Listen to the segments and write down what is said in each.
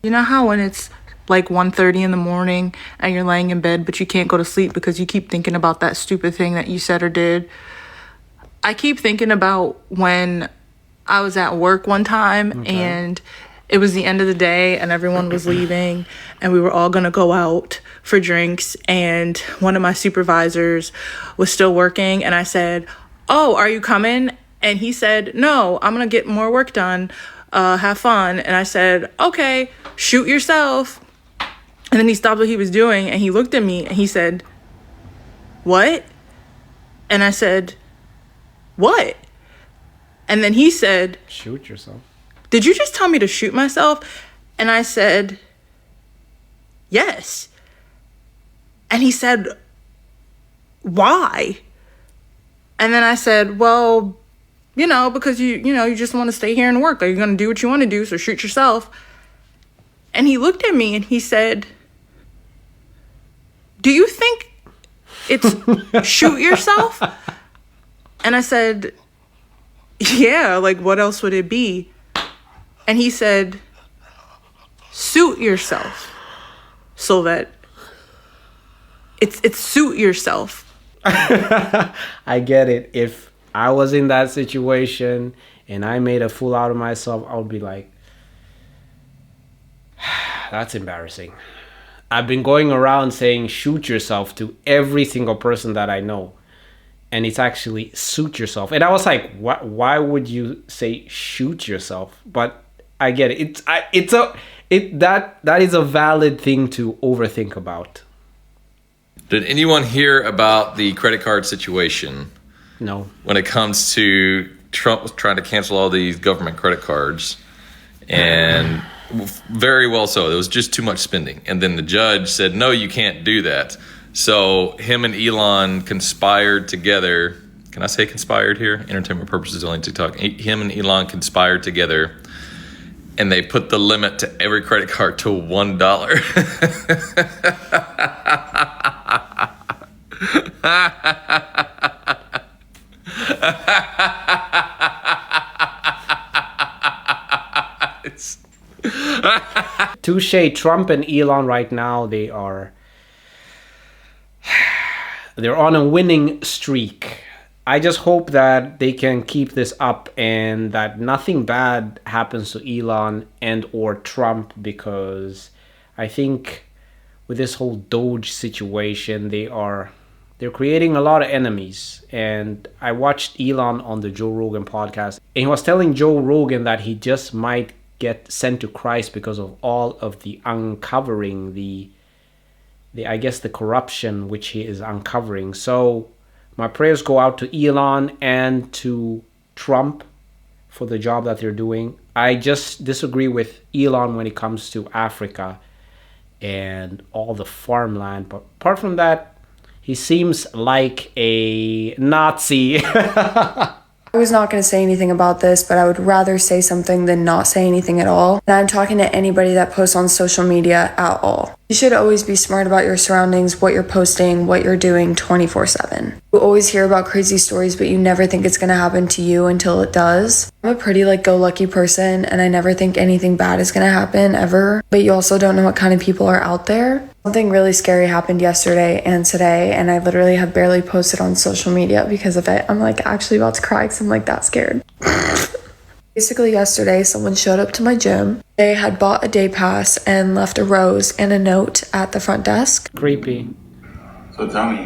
You know how when it's like 1:30 in the morning and you're laying in bed, but you can't go to sleep because you keep thinking about that stupid thing that you said or did? I keep thinking about when I was at work one time and it was the end of the day and everyone was leaving and we were all gonna go out for drinks, and one of my supervisors was still working, and I said, "Oh, are you coming?" And he said, "No, I'm gonna get more work done. Have fun." And I said, "Okay, shoot yourself." And then he stopped what he was doing and he looked at me and he said, "What?" And I said, "What?" And then he said, "Shoot yourself." "Did you just tell me to shoot myself?" And I said, "Yes." And he said, "Why?" And then I said, "Well, because you just want to stay here and work. Like, you're going to do what you want to do, so shoot yourself." And he looked at me and he said, "Do you think it's shoot yourself?" And I said, "Yeah, like what else would it be?" And he said, "Suit yourself so that it's suit yourself." I get it. If I was in that situation and I made a fool out of myself, I would be like, that's embarrassing. I've been going around saying shoot yourself to every single person that I know, and it's actually suit yourself. And I was like, why would you say shoot yourself? But I get it. That is a valid thing to overthink about. Did anyone hear about the credit card situation? No. When it comes to Trump trying to cancel all these government credit cards, and very well so. There was just too much spending. And then the judge said, no, you can't do that. So him and Elon conspired together. Can I say conspired here? Entertainment purposes only TikTok. Him and Elon conspired together, and they put the limit to every credit card to $1. Touche. Trump and Elon right now, they're on a winning streak. I just hope that they can keep this up and that nothing bad happens to Elon and or Trump, because I think with this whole Doge situation, they're creating a lot of enemies. And I watched Elon on the Joe Rogan podcast, and he was telling Joe Rogan that he just might get sent to Christ because of all of the uncovering, the corruption which he is uncovering. So my prayers go out to Elon and to Trump for the job that they're doing. I just disagree with Elon when it comes to Africa and all the farmland. But apart from that, he seems like a Nazi. I was not going to say anything about this, but I would rather say something than not say anything at all. And I'm talking to anybody that posts on social media at all. You should always be smart about your surroundings, what you're posting, what you're doing 24/7. You always hear about crazy stories, but you never think it's going to happen to you until it does. I'm a pretty go-lucky person, and I never think anything bad is going to happen ever. But you also don't know what kind of people are out there. Something really scary happened yesterday and today, and I literally have barely posted on social media because of it. I'm actually about to cry because I'm that scared. Basically yesterday, someone showed up to my gym. They had bought a day pass and left a rose and a note at the front desk. Creepy. So tell me,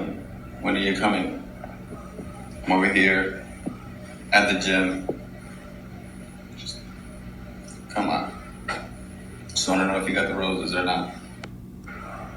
when are you coming? I'm over here at the gym. Just come on. Just want to know if you got the roses or not.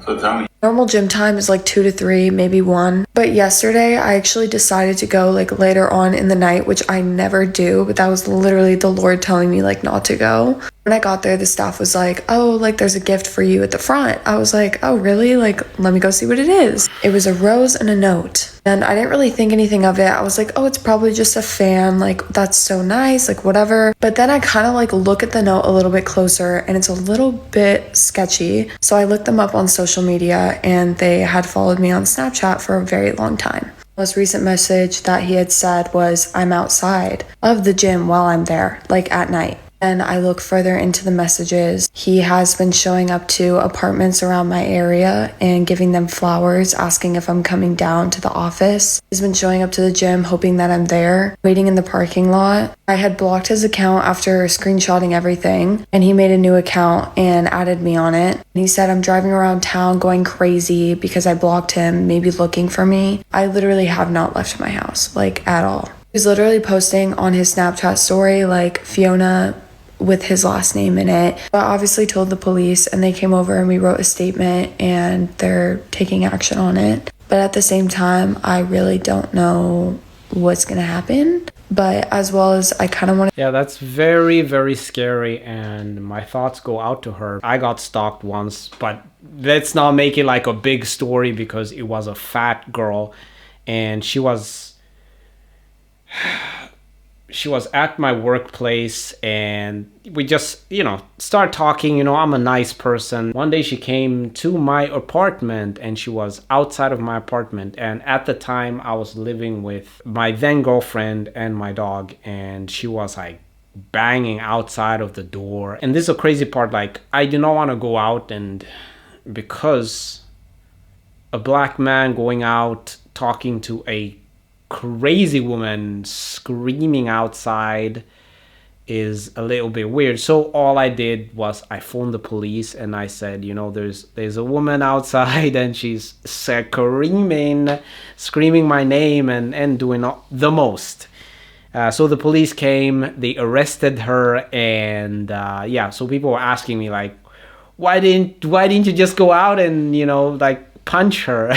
So tell me. Normal gym time is 2 to 3, maybe 1. But yesterday, I actually decided to go later on in the night, which I never do. But that was literally the Lord telling me not to go. When I got there, the staff was oh, there's a gift for you at the front. I was oh, really? Let me go see what it is. It was a rose and a note. And I didn't really think anything of it. I was oh, it's probably just a fan. That's so nice, whatever. But then I kind of look at the note a little bit closer, and it's a little bit sketchy. So I looked them up on social media, and they had followed me on Snapchat for a very long time. The most recent message that he had said was, I'm outside of the gym while I'm there, at night. And I look further into the messages. He has been showing up to apartments around my area and giving them flowers, asking if I'm coming down to the office. He's been showing up to the gym, hoping that I'm there, waiting in the parking lot. I had blocked his account after screenshotting everything, and he made a new account and added me on it. And he said I'm driving around town going crazy because I blocked him, maybe looking for me. I literally have not left my house, like, at all. He was literally posting on his Snapchat story, like, Fiona with his last name in it. But obviously told the police, and they came over and we wrote a statement, and they're taking action on it. But at the same time, I really don't know what's gonna happen. But as well as I kind of want to... Yeah, that's very, very scary, and my thoughts go out to her. I got stalked once, but let's not make it like a big story, because it was a fat girl, and she was at my workplace, and we just, start talking. I'm a nice person. One day she came to my apartment, and she was outside of my apartment. And at the time I was living with my then girlfriend and my dog, and she was like banging outside of the door. And this is a crazy part, like, I do not want to go out, and because a black man going out talking to a crazy woman screaming outside is a little bit weird. So all I did was I phoned the police, and I said, there's a woman outside, and she's screaming my name and doing the most. So the police came, they arrested her, and so people were asking me, like, why didn't you just go out and punch her?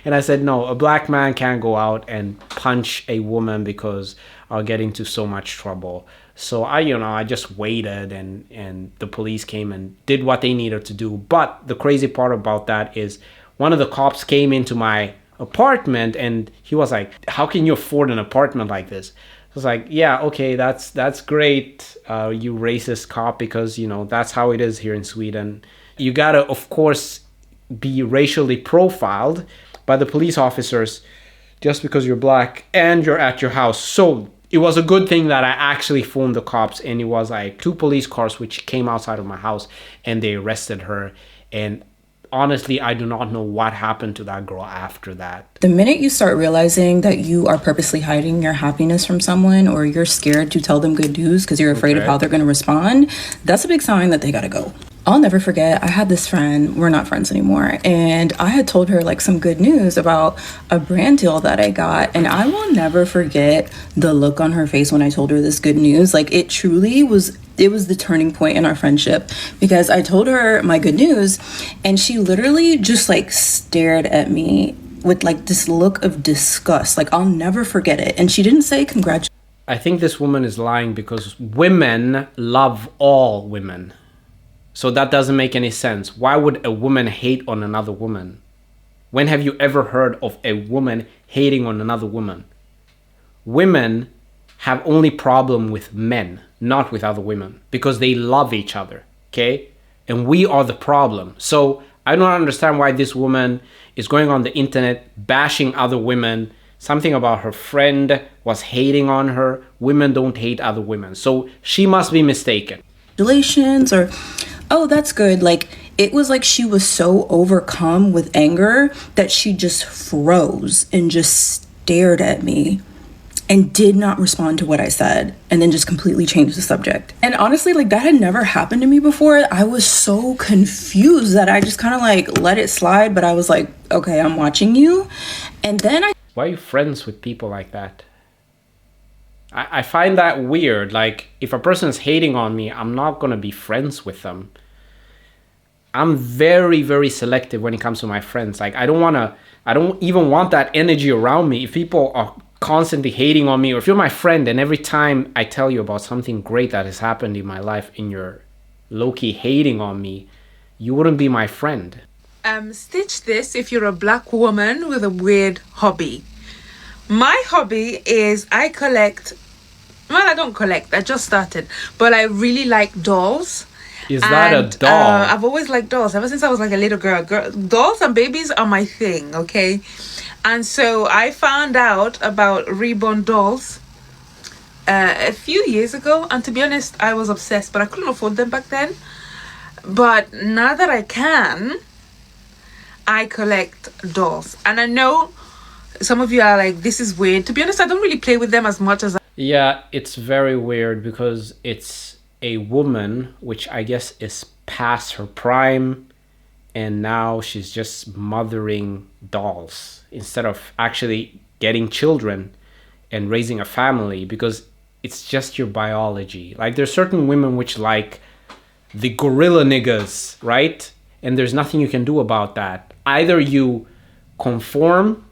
And I said, no, a black man can't go out and punch a woman because I'll get into so much trouble. So I just waited, and the police came and did what they needed to do. But the crazy part about that is one of the cops came into my apartment, and he was like, how can you afford an apartment like this? I was like, yeah, okay, that's great, you racist cop, because that's how it is here in Sweden. You gotta, of course, be racially profiled by the police officers just because you're black and you're at your house. So it was a good thing that I actually phoned the cops, and it was like 2 police cars which came outside of my house, and they arrested her. And honestly, I do not know what happened to that girl after that. The minute you start realizing that you are purposely hiding your happiness from someone, or you're scared to tell them good news because you're afraid of how they're going to respond, that's a big sign that they got to go. I'll never forget, I had this friend, we're not friends anymore, and I had told her like some good news about a brand deal that I got, and I will never forget the look on her face when I told her this good news. Like, it truly was, it was the turning point in our friendship, because I told her my good news, and she literally just like stared at me with like this look of disgust. Like, I'll never forget it. And she didn't say congratulations. I think this woman is lying, because women love all women. So that doesn't make any sense. Why would a woman hate on another woman? When have you ever heard of a woman hating on another woman? Women have only problem with men, not with other women, because they love each other, okay? And we are the problem. So I don't understand why this woman is going on the internet bashing other women. Something about her friend was hating on her. Women don't hate other women. So she must be mistaken. Or, oh, that's good. Like, it was like she was so overcome with anger that she just froze and just stared at me and did not respond to what I said, and then just completely changed the subject. And honestly, like, that had never happened to me before. I was so confused that I just kind of like let it slide, but I was like, okay, I'm watching you. And then Why are you friends with people like that? I find that weird. Like, if a person is hating on me, I'm not gonna be friends with them. I'm very, very selective when it comes to my friends. Like, I don't even want that energy around me. If people are constantly hating on me, or if you're my friend and every time I tell you about something great that has happened in my life and you're low-key hating on me, you wouldn't be my friend. Stitch this if you're a black woman with a weird hobby. My hobby is I don't collect, I just started, but I really like dolls. Is that a doll? I've always liked dolls ever since I was like a little girl. Dolls and babies are my thing, okay? And so I found out about reborn dolls a few years ago, and to be honest, I was obsessed, but I couldn't afford them back then. But now that I can, I collect dolls. And I know some of you are like, this is weird. To be honest, I don't really play with them as much as Yeah, it's very weird because it's a woman, which I guess is past her prime, and now she's just mothering dolls instead of actually getting children and raising a family, because it's just your biology. Like, there's certain women which like the gorilla niggas, right? And there's nothing you can do about that. Either you conform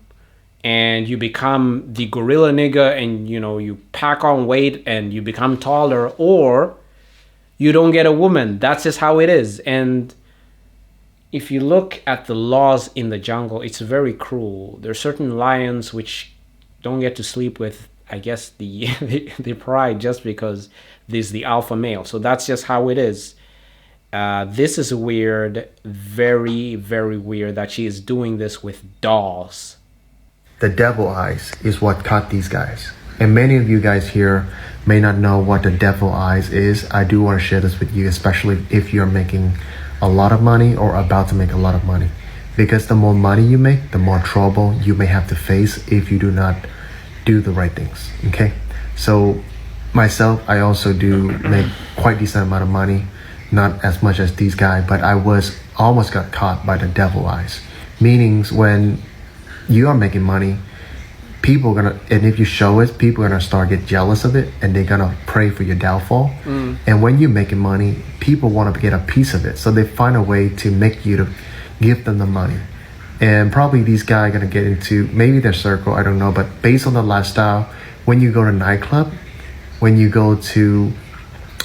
and you become the gorilla nigga and, you know, you pack on weight and you become taller, or you don't get a woman. That's just how it is. And if you look at the laws in the jungle, it's very cruel. There are certain lions which don't get to sleep with, I guess, the the pride just because this is the alpha male. So that's just how it is. This is weird, very, very weird that she is doing this with dolls. The devil eyes is what caught these guys. And many of you guys here may not know what the devil eyes is. I do want to share this with you, especially if you're making a lot of money or about to make a lot of money. Because the more money you make, the more trouble you may have to face if you do not do the right things, okay? So myself, I also do make quite decent amount of money. Not as much as these guys, but I almost got caught by the devil eyes. Meanings when you are making money, people are gonna, and if you show it, people are gonna start get jealous of it, and they're gonna pray for your downfall. And when you're making money, people want to get a piece of it, so they find a way to make you to give them the money. And probably these guys are gonna get into maybe their circle, I don't know, but based on the lifestyle, when you go to nightclub, when you go to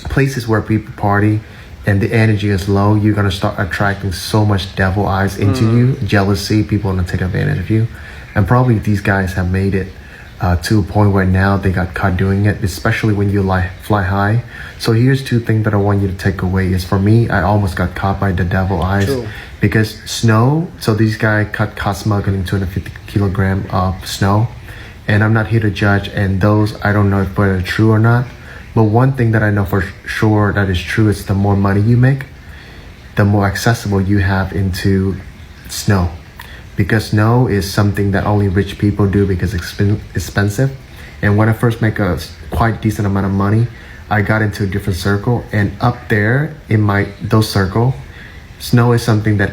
places where people party and the energy is low, you're gonna start attracting so much devil eyes into you, jealousy, people wanna take advantage of you. And probably these guys have made it to a point where now they got caught doing it, especially when you fly high. So here's two things that I want you to take away is, for me, I almost got caught by the devil eyes. True. Because snow, so these guys caught smuggling 250 kilogram of snow, and I'm not here to judge, and those, I don't know if they're true or not. But one thing that I know for sure that is true is the more money you make, the more accessible you have into snow. Because snow is something that only rich people do because it's expensive. And when I first make a quite decent amount of money, I got into a different circle. And up there in those circle, snow is something that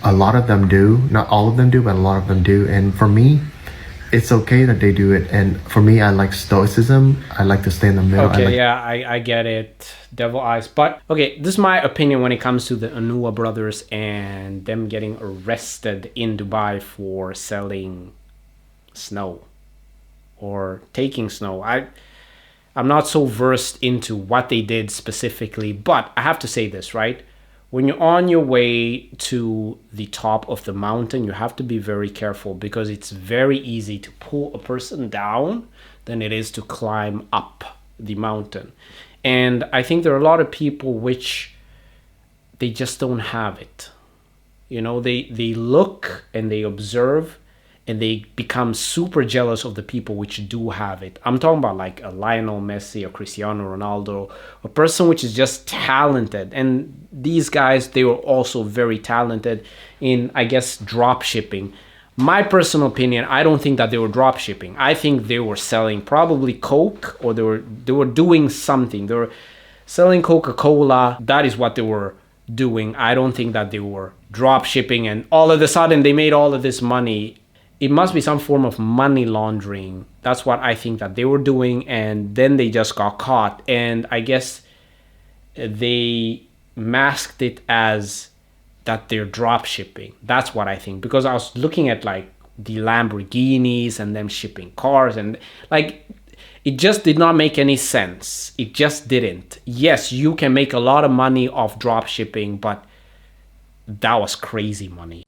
a lot of them do. Not all of them do, but a lot of them do. And for me, it's okay that they do it. And for me, I like stoicism. I like to stay in the middle. Okay, I get it. Devil eyes. But okay, this is my opinion when it comes to the Anua brothers and them getting arrested in Dubai for selling snow or taking snow. I'm not so versed into what they did specifically, but I have to say this, right? When you're on your way to the top of the mountain, you have to be very careful because it's very easy to pull a person down than it is to climb up the mountain. And I think there are a lot of people which they just don't have it. You know, they look and they observe and they become super jealous of the people which do have it. I'm talking about like a Lionel Messi or Cristiano Ronaldo, a person which is just talented. And these guys, they were also very talented in, I guess, drop shipping. My personal opinion, I don't think that they were drop shipping. I think they were selling probably Coke, or they were doing something. They were selling Coca-Cola. That is what they were doing. I don't think that they were drop shipping and all of a sudden they made all of this money. It must be some form of money laundering. That's what I think that they were doing, and then they just got caught. And I guess they masked it as that they're drop shipping. That's what I think, because I was looking at like the Lamborghinis and them shipping cars, and like it just did not make any sense. It just didn't. Yes, you can make a lot of money off drop shipping, but that was crazy money.